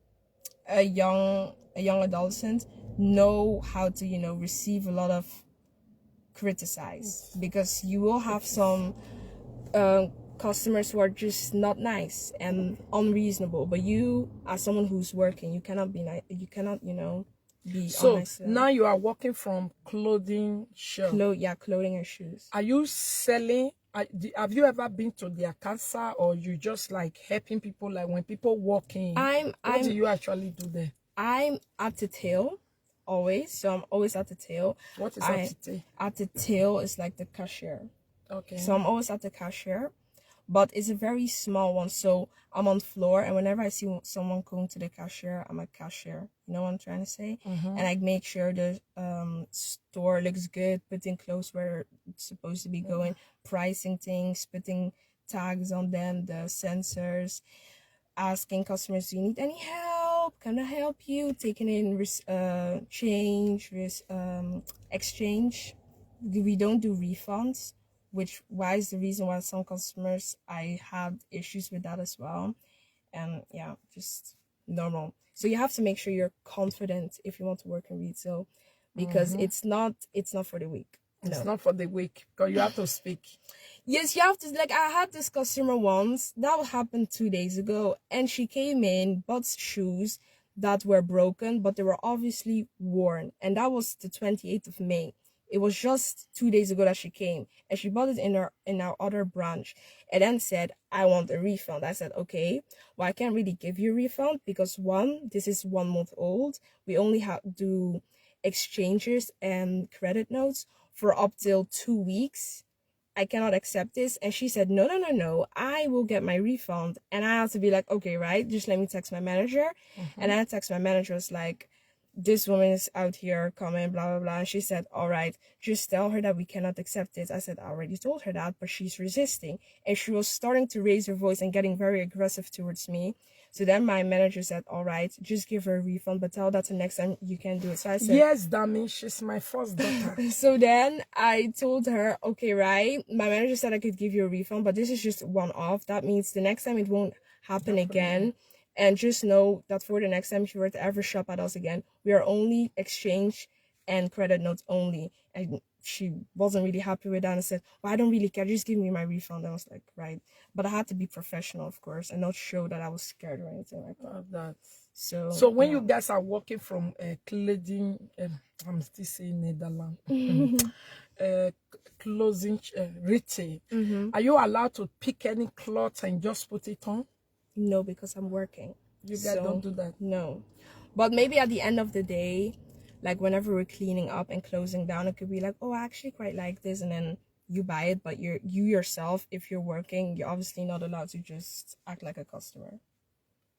a young adolescent, know how to, you know, receive a lot of criticize, because you will have some customers who are just not nice and unreasonable. But you, as someone who's working, you cannot be nice. You cannot, you know, be so now you are working from clothing shop. Clothing and shoes. Are you selling? Have you ever been to their casa, or you just like helping people? Like when people walk in, what do you actually do there? I'm at the tail always, so I'm always at the tail. What is at the tail? At the tail is like the cashier. Okay. So I'm always at the cashier, but it's a very small one. So I'm on floor, and whenever I see someone going to the cashier, I'm a cashier. You know what I'm trying to say? And I make sure the store looks good, putting clothes where it's supposed to be going, pricing things, putting tags on them, the sensors, asking customers, do you need any help? Can I help you? Taking in change, exchange. We don't do refunds, which is the reason why some customers, I had issues with that as well. And yeah, just normal. So you have to make sure you're confident if you want to work in retail, because it's not for the weak. It's not for the weak, because you have to speak. Yes, you have to. Like, I had this customer once, that happened 2 days ago, and she came in, bought shoes that were broken, but they were obviously worn. And that was the 28th of May. It was just 2 days ago that she came, and she bought it in our other branch, and then said, I want a refund. I said, okay, well, I can't really give you a refund, because one, this is 1 month old. We only do exchanges and credit notes for up till 2 weeks. I cannot accept this. And she said, no, I will get my refund. And I had to be like, okay, right, just let me text my manager. And I text my manager, was like, this woman is out here coming, blah, blah, blah. And she said, all right, just tell her that we cannot accept this. I said, I already told her that, but she's resisting. And she was starting to raise her voice and getting very aggressive towards me. So then my manager said, all right, just give her a refund, but tell that the next time you can do it. So I said, yes, Dami, she's my first daughter. So then I told her, okay, right, my manager said I could give you a refund, but this is just one off. That means the next time it won't happen again. And just know that for the next time, if you were to ever shop at us again, we are only exchange and credit notes only. And she wasn't really happy with that and said, well, I don't really care, just give me my refund. I was like, right. But I had to be professional, of course, and not show that I was scared or anything like that. So when you guys are working from clothing, I'm still saying Netherlands, clothing retail, Mm-hmm. are you allowed to pick any cloth and just put it on? No, because I'm working. You guys don't do that. No. But maybe at the end of the day, like whenever we're cleaning up and closing down, it could be like, oh, I actually quite like this, and then you buy it. But you yourself, if you're working, you're obviously not allowed to just act like a customer.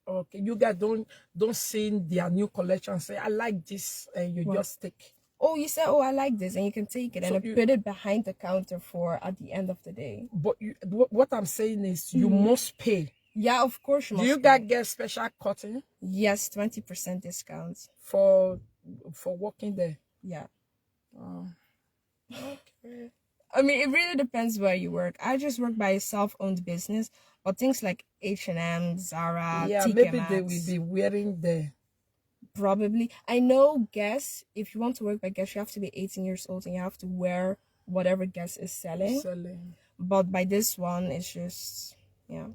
Okay, you guys don't see their new collection and say, I like this, and you What? just take. Oh, you said, oh, I like this, and you can take it So and put it behind the counter for at the end of the day. But what I'm saying is, you must pay. Yeah, of course you Do must you pay. guys get special cutting Yes, 20% discounts. for working there? Yeah. Okay. I mean, it really depends where you work. I just work by a self-owned business, but things like H&M, Zara, Yeah, TK maybe Maxx, they will be wearing the. probably. I know Guess, if you want to work by Guess, you have to be 18 years old and you have to wear whatever Guess is selling. But by this one, it's just, yeah.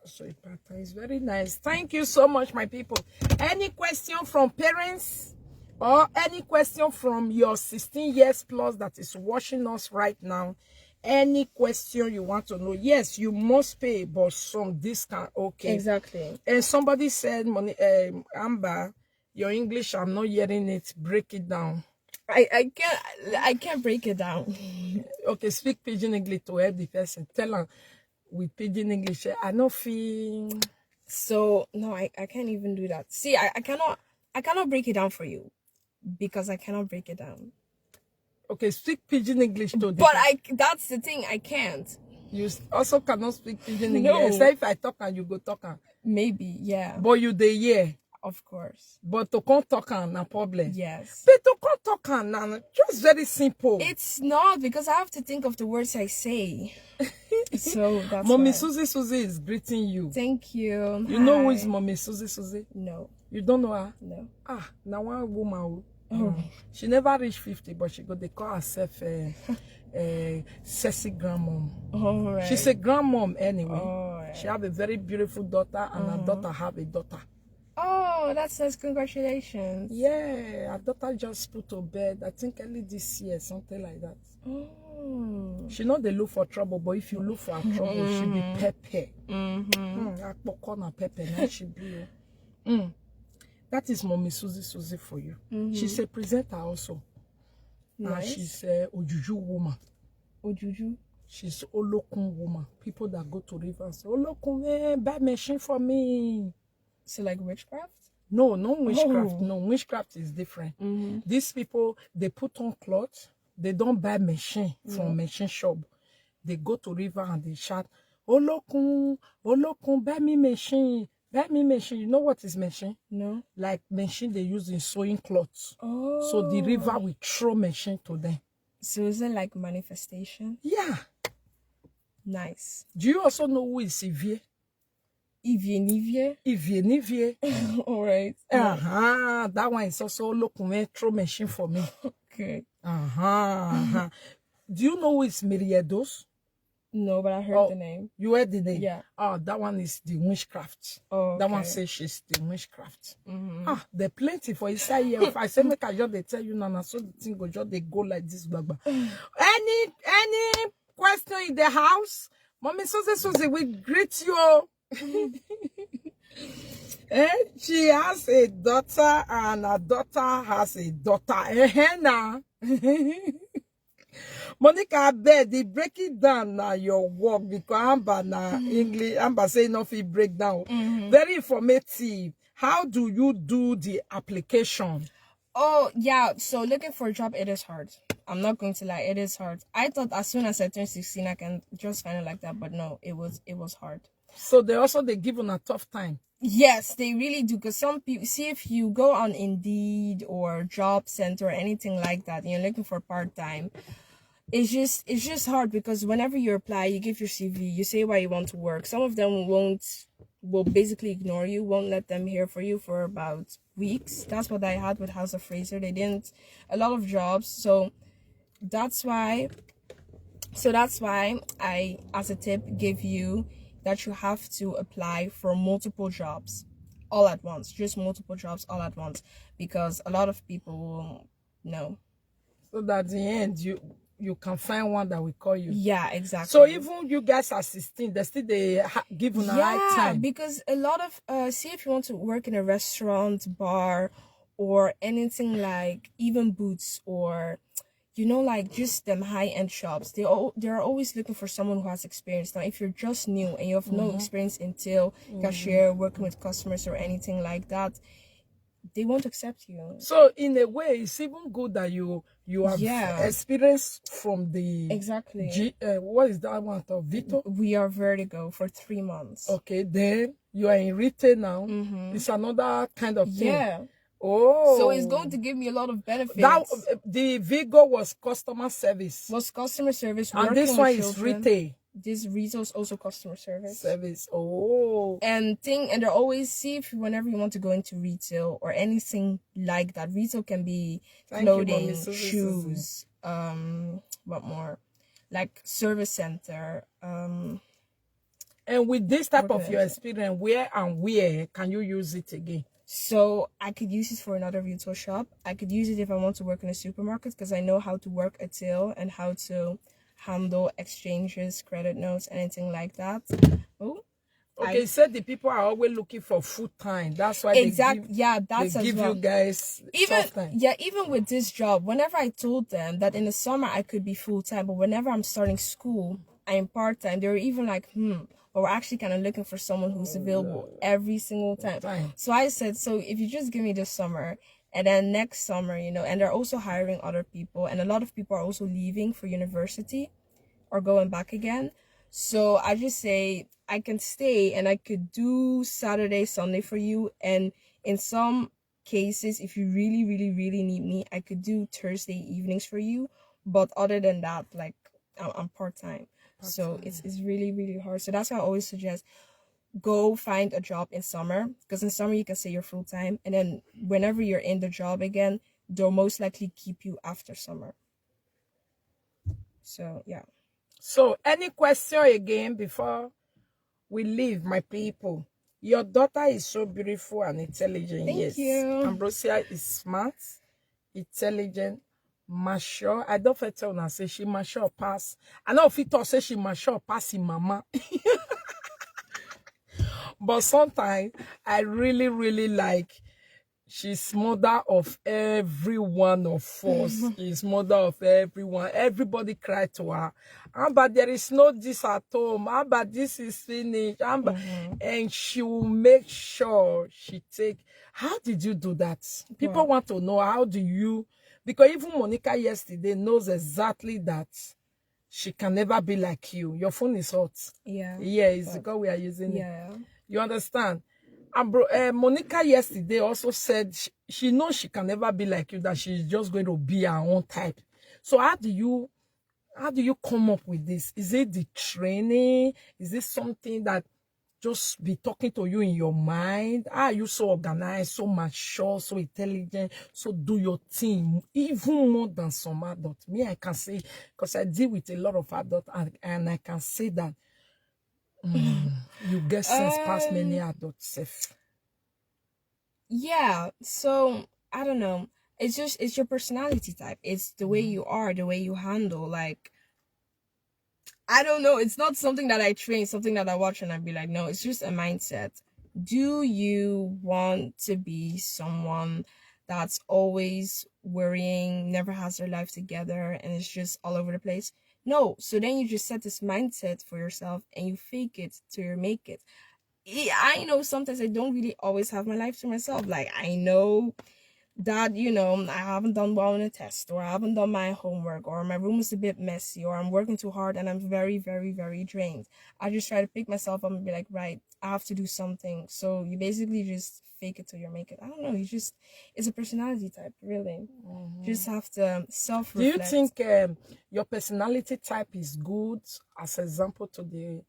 So it's very nice. Thank you so much, my people. Any question from parents or any question from your 16 years plus that is watching us right now? Any question you want to know? Yes, you must pay, but some discount. Okay, Exactly. And somebody said, money, Amber, your English, I'm not hearing it. Break it down. I can't break it down. Okay, speak pidgin English to help the person. Tell them with pidgin English. I don't feel. So no, I can't even do that. See, I cannot break it down for you because I cannot break it down. Okay, speak pidgin English to. But that's the thing, I can't. You also cannot speak pidgin English. No. Except if I talk and you go talk and. Maybe, yeah. But you the hear. Of course. But to come talk and na problem. Yes. But to come talk and na just very simple. It's not, because I have to think of the words I say. So that's Mommy why. Susie is greeting you. Thank you. You know who is Mommy Susie? No. You don't know her? No. Ah, now one woman. Oh. She never reached 50, but they call herself sexy grandmom. All right. She's a grandmom anyway. All right. She have a very beautiful daughter, and her daughter have a daughter. Oh, that's nice. Congratulations. Yeah, her daughter just put to bed, I think early this year, something like that. Oh. She not they look for trouble, but if you look for her trouble, she be pepper. Pepper, now she be. That is Mommy Susie for you. She's a presenter also. Nice. And she's a Ojuju woman. Ojuju? She's Olokun woman. People that go to river and say, Olokun, buy machine for me. So like witchcraft? No witchcraft. Oh. No, witchcraft is different. These people, they put on clothes. They don't buy machine from machine shop. They go to river and they shout, Olokun, buy me machine. Buy me machine. You know what is machine? No. Like machine they use in sewing clothes. Oh. So the river will throw machine to them. So is it like manifestation? Yeah. Nice. Do you also know who is Ivier? Ivier? Ivier. All right. That one is also Olokun throw machine for me. Okay. Do you know who is Miriados? No, but I heard the name. You heard the name? Yeah. Oh, that one is the witchcraft. Oh, okay. That one says she's the witchcraft. There plenty for inside here. If I say make I just they tell you now, so the thing go just they go like this, blah. Any question in the house? Mommy Susie, we greet you. She has a daughter and her daughter has a daughter. Now. Monica, bed, they break it down now your work because Amber na English. Amber say nothing break down. Very informative. How do you do the application? Oh yeah, so looking for a job, it is hard. I'm not going to lie, it is hard. I thought as soon as I turned 16, I can just find it like that, but no, it was hard. So they give on a tough time. Yes, they really do. Because some people, see, if you go on Indeed or Job Center or anything like that, and you're looking for part-time, it's just hard because whenever you apply, you give your CV, you say why you want to work. Some of them will basically ignore you, won't let them hear for you for about weeks. That's what I had with House of Fraser. They didn't, a lot of jobs. So that's why I, as a tip, give you that you have to apply for multiple jobs all at once, just multiple jobs all at once, because a lot of people will know. So that at the end, you can find one that will call you. Yeah, exactly. So even you guys are 16, they give you a high time. Because a lot of see, if you want to work in a restaurant, bar, or anything like even boots, or like just them high-end shops, they're always looking for someone who has experience. Now if you're just new and you have no experience until cashier, working with customers or anything like that, they won't accept you. So in a way, it's even good that you have experience from the what is that one called? Vito? We are Vertigo for 3 months. Okay, then you are in retail now. It's another kind of thing. Yeah. Oh. So it's going to give me a lot of benefits. The Vigo was customer service. And this one is retail. This retail is also customer service. Oh. And they're always, see, if whenever you want to go into retail or anything like that, retail can be clothing, shoes, what more? Like service center. And with this type of your experience, where can you use it again? So I could use it for another retail shop. I could use it if I want to work in a supermarket, because I know how to work a till and how to handle exchanges, credit notes, anything like that. Oh, okay. You said the people are always looking for full time. That's why they give you guys tough time. Yeah, even with this job, whenever I told them that in the summer I could be full time, but whenever I'm starting school, I'm part time, they were even like, but we're actually kind of looking for someone who's available every single time. So I said, so if you just give me this summer, and then next summer, and they're also hiring other people, and a lot of people are also leaving for university or going back again. So I just say I can stay and I could do Saturday, Sunday for you. And in some cases, if you really, really, really need me, I could do Thursday evenings for you. But other than that, like, I'm part-time. So it's really, really hard. So that's why I always suggest go find a job in summer, because in summer you can say you're full-time, and then whenever you're in the job again, they'll most likely keep you after summer. So yeah. So any question again before we leave, my people? Your daughter is so beautiful and intelligent. Thank you. Ambrosia is smart, intelligent, mature. I don't feel tell her say she mature pass. I know if it say she mature pass in mama. But sometimes I really, really like, she's mother of every one of us. She's mother of everyone. Everybody cried to her. But there is no this at home. But this is finished. And she will make sure she take. How did you do that? People want to know, how do you? Because even Monica yesterday knows exactly that she can never be like you. Your phone is hot. Yeah. Yeah, it's because we are using it. Yeah. You understand? And Monica yesterday also said she knows she can never be like you, that she's just going to be her own type. So how do you come up with this? Is it the training? Is this something that just be talking to you in your mind? Are you so organized, so mature, so intelligent, so do your thing, even more than some adults? Me, I can say, because I deal with a lot of adults, and I can say that you get sense past many adults. Yeah, so I don't know. It's your personality type. It's the way you are, the way you handle. Like, I don't know. It's not something that I train, something that I watch and I'd be like, no, it's just a mindset. Do you want to be someone that's always worrying, never has their life together, and it's just all over the place? No. So then you just set this mindset for yourself and you fake it till you make it. I know sometimes I don't really always have my life to myself. Like, I know that, I haven't done well in a test, or I haven't done my homework, or my room is a bit messy, or I'm working too hard and I'm very, very, very drained. I just try to pick myself up and be like, right, I have to do something. So you basically just fake it till you make it. I don't know. It's a personality type, really. You just have to self-reflect. Do you think your personality type is good as example to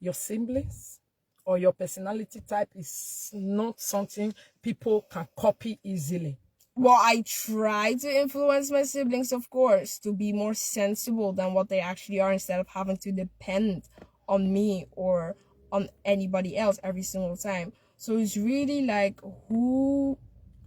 your siblings? Or your personality type is not something people can copy easily? Well, I try to influence my siblings, of course, to be more sensible than what they actually are, instead of having to depend on me or on anybody else every single time. So it's really like, who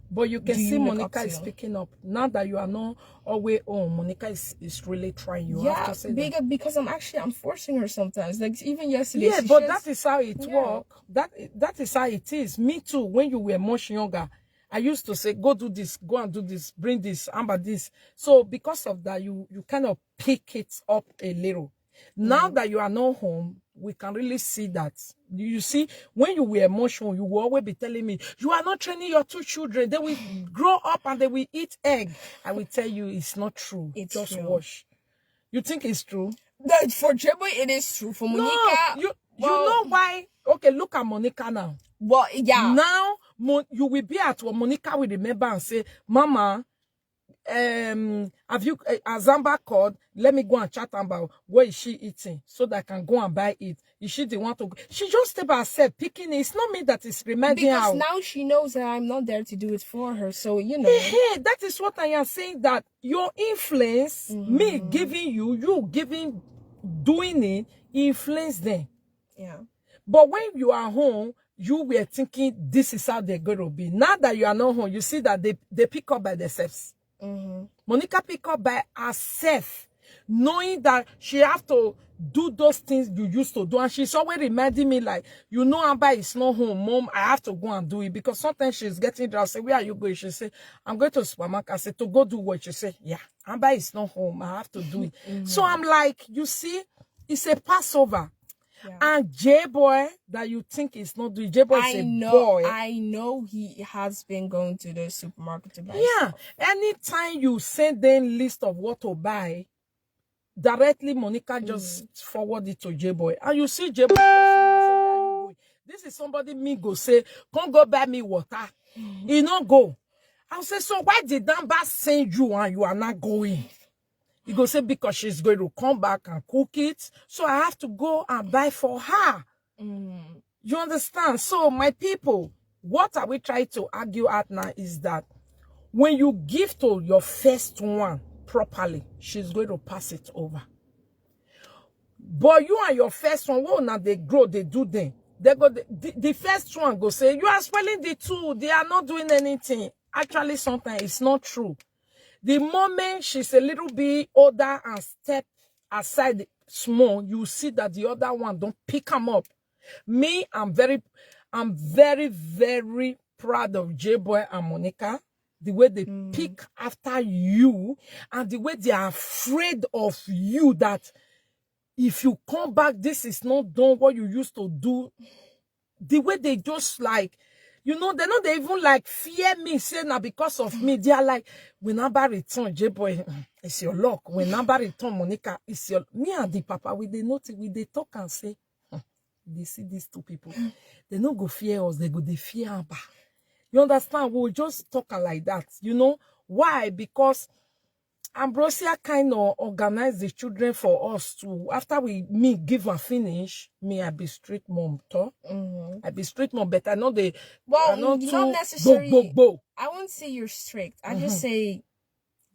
But you can do see you look up Monica to? is picking up. Now that you are not always on, Monica is really trying. You have Yeah, to say that. because I'm forcing her sometimes. Like even yesterday, Yeah, she but shares- that is how it yeah. works. That is how it is. Me too. When you were much younger, I used to say, go do this, go and do this, bring this, amber this. So because of that, you kind of pick it up a little. Now that you are not home, we can really see that. You see, when you were emotional, you will always be telling me, you are not training your two children. They will grow up and they will eat egg. I will tell you, it's not true. It's Just true. watch. You think it's true? That for Jeboy, it is true. For Monica, No, you know why? Okay, look at Monica now. Well, yeah. Now, you will be at what Monica will remember and say, Mama, have you Azamba called? Let me go and chat about what is she eating so that I can go and buy it. Is she the one to go? She just step by herself picking it. It's not me that is reminding her. Because now she knows that I'm not there to do it for her. So you know. Hey, that is what I am saying. That your influence, me giving you giving, doing it, influence them. Yeah. But when you are home, you were thinking this is how they're going to be. Now that you are not home, you see that they pick up by themselves. Monica pick up by herself, knowing that she have to do those things you used to do. And she's always reminding me like, you know, Amber is not home, Mom, I have to go and do it. Because sometimes she's getting dressed. I say, where are you going? She say, I'm going to the supermarket. I say, to go do what? She say, yeah, Amber is not home. I have to do it. So I'm like, you see, it's a Passover. Yeah. And J-Boy that you think is not doing, J-Boy is a boy. I know he has been going to the supermarket to buy stuff. Anytime you send them list of what to buy, directly Monica just forward it to J-Boy. And you see J-Boy, this is somebody me go say, come go buy me water. He not go. I'll say, so why did Damba send you and you are not going? He go say, because she's going to come back and cook it. So I have to go and buy for her. You understand? So my people, what are we trying to argue at now is that when you give to your first one properly, she's going to pass it over. But you and your first one, well, now they grow, they do them. They go, the first one go say, you are spoiling the two. They are not doing anything. Actually, sometimes it's not true. The moment she's a little bit older and step aside small, you see that the other one don't pick them up. Me, I'm very, very proud of J-Boy and Monica. The way they pick after you and the way they are afraid of you that if you come back, this is not done what you used to do. The way they just like, you know, they even like fear me, say now because of me. They are like, when Abba return, J-Boy, it's your luck. When Abba return, Monica, it's your me and the papa, we they not we they talk and say, they see these two people, they not go fear us, they fear Abba. You understand? We'll just talk like that. You know why? Because Ambrosia kind of organized the children for us to, after me give and finish, me I be street mom, too. I be street mom, but I know they, well, not necessarily, I won't say you're strict. I just say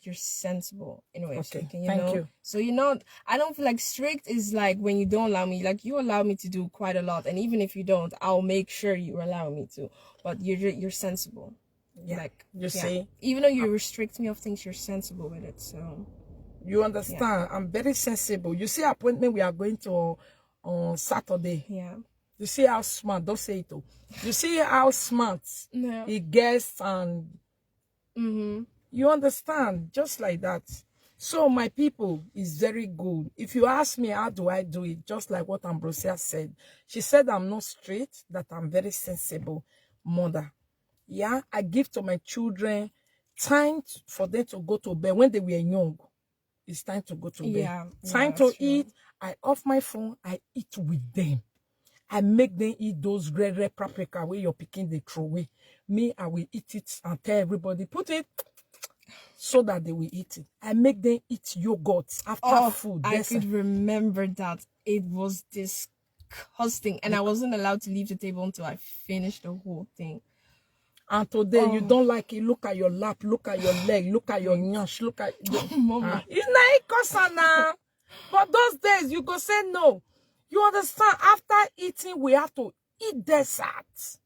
you're sensible in a way of speaking, Thank you. So, I don't feel like strict is like when you don't allow me, like you allow me to do quite a lot. And even if you don't, I'll make sure you allow me to, but you're sensible. Yeah. Like you see, even though you restrict me of things, you're sensible with it. So you understand. Yeah. I'm very sensible. You see, appointment we are going to on Saturday. Yeah. You see how smart. Don't say it. Though. You see how smart he gets and you understand, just like that. So my people is very good. If you ask me how do I do it, just like what Ambrosia said. She said I'm not straight, that I'm very sensible mother. Yeah, I give to my children time for them to go to bed when they were young. It's time to go to bed. Yeah, time to eat. I off my phone. I eat with them. I make them eat those red paprika where you're picking the throw away. Me, I will eat it and tell everybody, put it so that they will eat it. I make them eat yogurt after food. I could remember that. It was disgusting. And I wasn't allowed to leave the table until I finished the whole thing. And today you don't like it. Look at your lap, look at your leg, look at your nyash, look at Mama. It's not now. But those days you go say no. You understand? After eating, we have to eat dessert.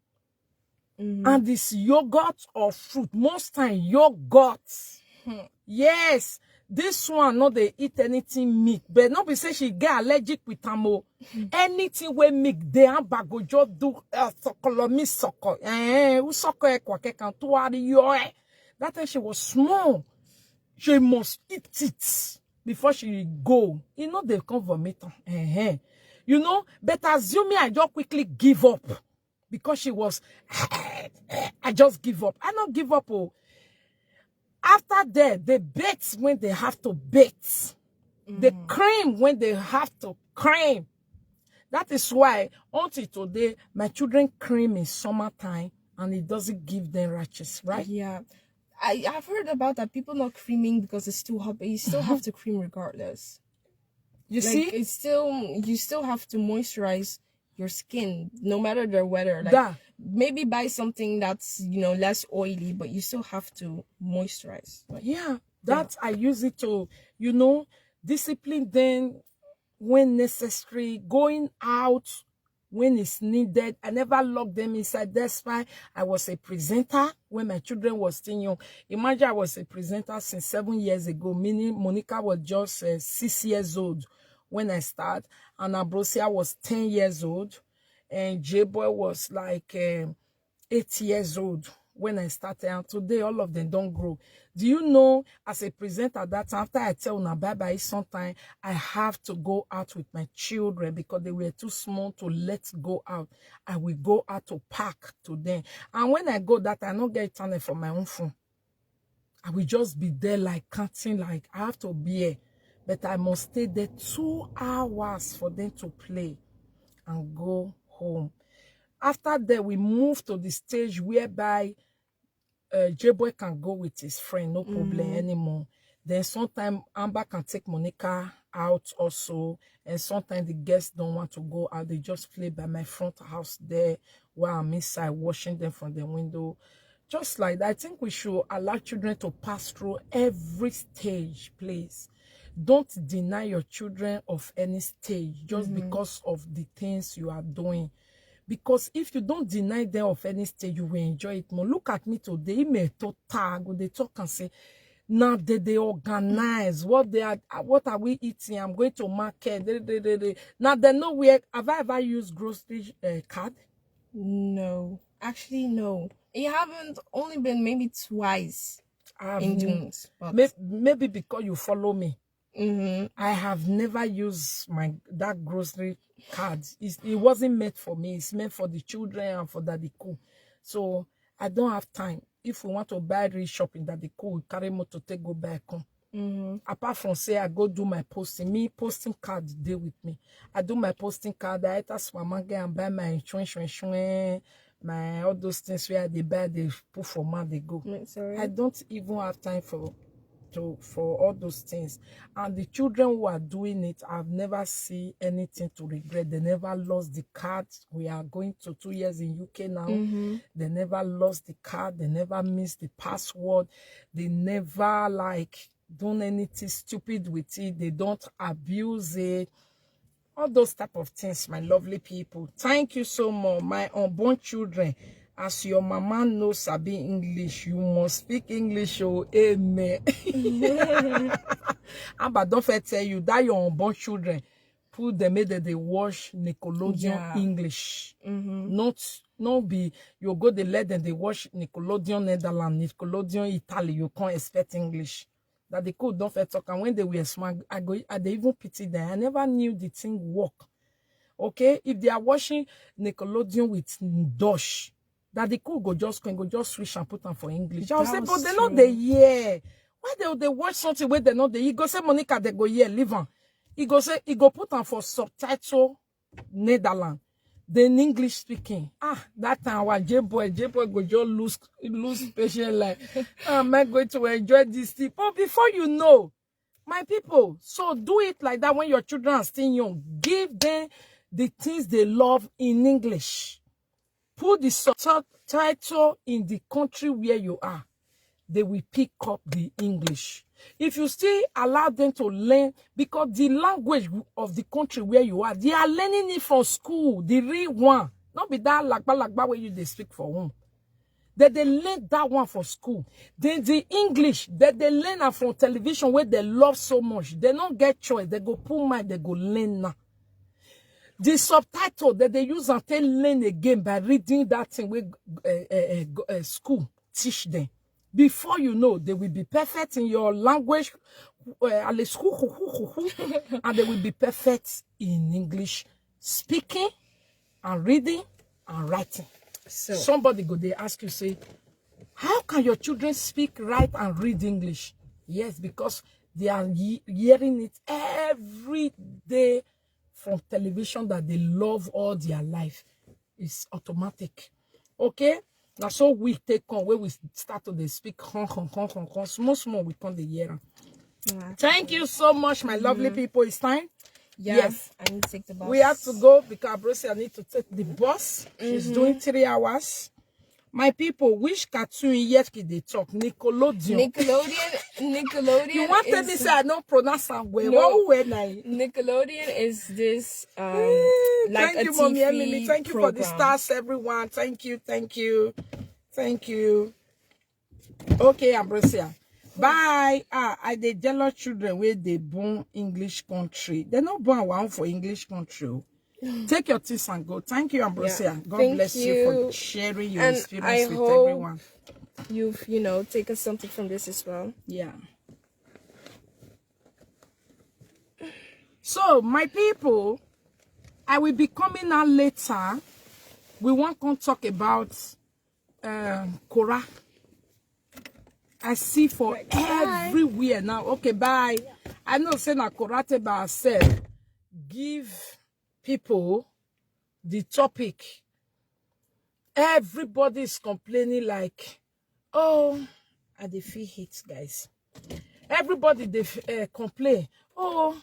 And this yogurt or fruit, most time yogurt. Yes, this one no they eat anything meat, but no be say she get allergic with am. Anything we make they am go just do sokolomi soko. Who soko e kwa ke kan to ari yo. That time she was small. She must eat it before she go. You know they come vomit. You know, but assuming I just quickly give up because she was. I just give up. I don't give up. Oh. After that, they bait when they have to bait. They cream when they have to cream. That is why until today, my children cream in summertime and it doesn't give them rashes, right? Yeah. I've heard about that, people not creaming because it's too hot, but you still have to cream regardless. You like, see? It's still, you still have to moisturize your skin no matter the weather. Like maybe buy something that's, you know, less oily, but you still have to moisturize. Yeah, that I use it to, you know, discipline them when necessary, going out when it's needed. I never lock them inside. That's why I was a presenter when my children was still young. Imagine I was a presenter since 7 years ago, meaning Monica was just 6 years old when I started, and Abúse was 10 years old, and J-Boy was like 8 years old when I started, and today all of them don't grow. Do you know, as a presenter at that time, after I tell them bye-bye, sometimes I have to go out with my children because they were too small to let go out. I will go out to park to them. And when I go that, I don't get channel for my own phone. I will just be there like counting, like I have to be here. But I must stay there 2 hours for them to play and go home. After that, we move to the stage whereby J-Boy can go with his friend, no problem anymore. Then sometimes Amber can take Monica out also. And sometimes the guests don't want to go out. They just play by my front house there while I'm inside watching them from the window. Just like that. I think we should allow children to pass through every stage, please. Don't deny your children of any stage just because of the things you are doing. Because if you don't deny them of any stage, you will enjoy it more. Look at me today. They talk and say, now they organize what are we eating? I'm going to market. Now they know where. Have I ever used grocery card? No, actually no. It haven't, only been maybe twice in Dunes. Maybe because you follow me. I have never used that grocery card. It wasn't meant for me. It's meant for the children and for Daddy Cool. So I don't have time. If we want to buy real shopping, Daddy Cool, we carry motor to go back home. Apart from say I go do my posting, me posting card day with me. I do my posting card. I enter supermarket and buy my insurance, my all those things where they buy, they put for man, they go. Sorry. I don't even have time for all those things. And the children who are doing it, I've never seen anything to regret. They never lost the card. We are going to 2 years in UK now. They never lost the card. They never missed the password. They never like done anything stupid with it. They don't abuse it. All those type of things, my lovely people. Thank you so much, my unborn children. As your mama knows Sabi English, you must speak English. Oh, amen. But don't forget tell you that your unborn children put them that they watch Nickelodeon English. Not be you go they let them they watch Nickelodeon Netherlands, Nickelodeon Italy. You can't expect English. That they could don't forget talk. And when they were smart, I they even pity them. I never knew the thing work. Okay, if they are watching Nickelodeon with Dosh, that they could go just switch and put them for English. I'll say, but they know they hear. Why they watch something where they know they? He go say Monica they go here live on. He go say he go put them for subtitle Netherlands. Then English speaking. That time our J-Boy go just lose patience like, am I going to enjoy this thing? But before you know, my people, so do it like that when your children are still young. Give them the things they love in English. Put the subtitle in the country where you are. They will pick up the English. If you still allow them to learn, because the language of the country where you are, they are learning it from school, the real one. Not be that lagba where you they speak for home. that they learn that one for school. Then the English that they learn am from television where they love so much. They don't get choice. They go put mind, they go learn now. The subtitle that they use and they learn again by reading that thing with school teach them. Before you know, they will be perfect in your language, and they will be perfect in English speaking and reading and writing. So somebody go, they ask you, say, how can your children speak, write, and read English? Yes, because they are hearing it every day from television that they love all their life. It's automatic. Okay? Now, so we take on where we start to speak, small, we come the hear. Thank you so much, my lovely people. It's time. Yeah, yes, I need to take the bus. We have to go because Abúse, I need to take the bus. She's doing 3 hours. My people, which cartoon yet they talk? Nickelodeon. Nickelodeon. You want to say I don't pronounce that well? No. Nickelodeon is this like thank a you, TV Mommy Emily. Thank you program. for the stars, everyone. Thank you. Okay, Abúse. Bye. I the jealous children where they born English country. They're not born one for English country. Take your teeth and go. Thank you, Abúse. Yeah. God bless you for sharing your experience with everyone. You've, taken something from this as well. Yeah. So, my people, I will be coming out later. We want to talk about Korah. I see for everywhere now. Okay, bye. I know say na Korate by herself give people the topic. Everybody is complaining like, oh, I dey feel hate, guys. Everybody they complain. Oh,